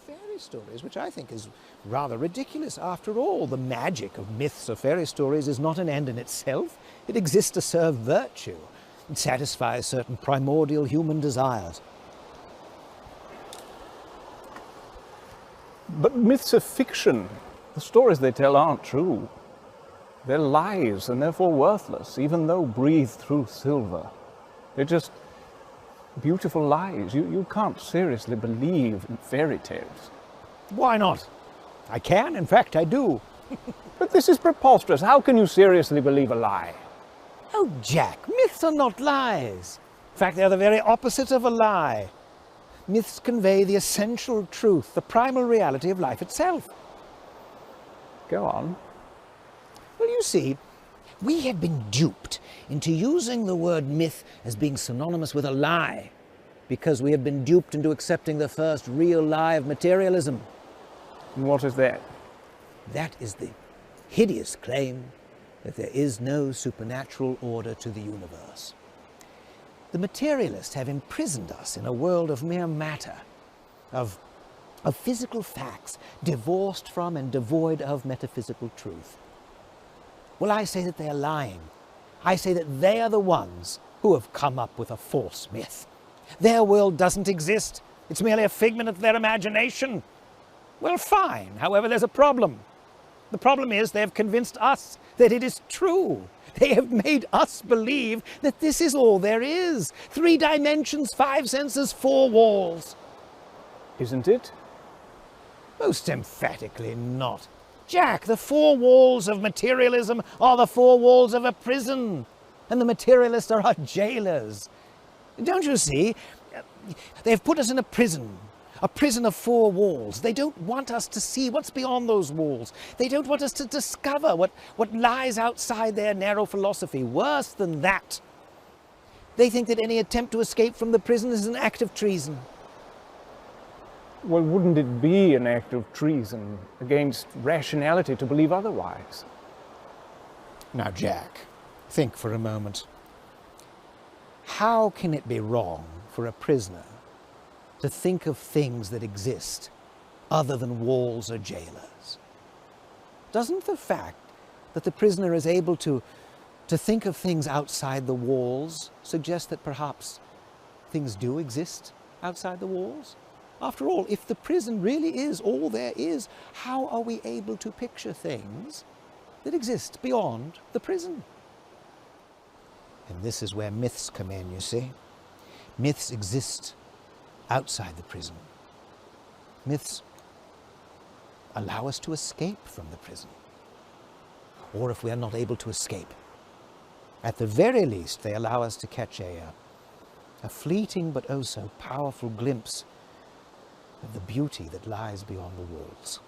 fairy stories, which I think is rather ridiculous. After all, the magic of myths or fairy stories is not an end in itself. It exists to serve virtue. It satisfies certain primordial human desires. But myths are fiction. The stories they tell aren't true. They're lies and therefore worthless, even though breathed through silver. They're just beautiful lies. You can't seriously believe in fairy tales. Why not? I can, in fact, I do. But this is preposterous. How can you seriously believe a lie? Oh, Jack, myths are not lies. In fact, they're the very opposite of a lie. Myths convey the essential truth, the primal reality of life itself. Go on. Well, you see, we have been duped into using the word myth as being synonymous with a lie, because we have been duped into accepting the first real lie of materialism. And what is that? That is the hideous claim that there is no supernatural order to the universe. The materialists have imprisoned us in a world of mere matter, of physical facts, divorced from and devoid of metaphysical truth. Well, I say that they are lying. I say that they are the ones who have come up with a false myth. Their world doesn't exist. It's merely a figment of their imagination. Well, fine. However, there's a problem. The problem is they have convinced us that it is true. They have made us believe that this is all there is. 3 dimensions, 5 senses, 4 walls. Isn't it? Most emphatically not. Jack, the 4 walls of materialism are the 4 walls of a prison, and the materialists are our jailers. Don't you see? They've put us in a prison of 4 walls. They don't want us to see what's beyond those walls. They don't want us to discover what lies outside their narrow philosophy. Worse than that, they think that any attempt to escape from the prison is an act of treason. Well, wouldn't it be an act of treason against rationality to believe otherwise? Now, Jack, think for a moment. How can it be wrong for a prisoner to think of things that exist other than walls or jailers? Doesn't the fact that the prisoner is able to think of things outside the walls suggest that perhaps things do exist outside the walls? After all, if the prison really is all there is, how are we able to picture things that exist beyond the prison? And this is where myths come in, you see. Myths exist outside the prison. Myths allow us to escape from the prison. Or if we are not able to escape, at the very least, they allow us to catch a fleeting but oh so powerful glimpse of the beauty that lies beyond the walls.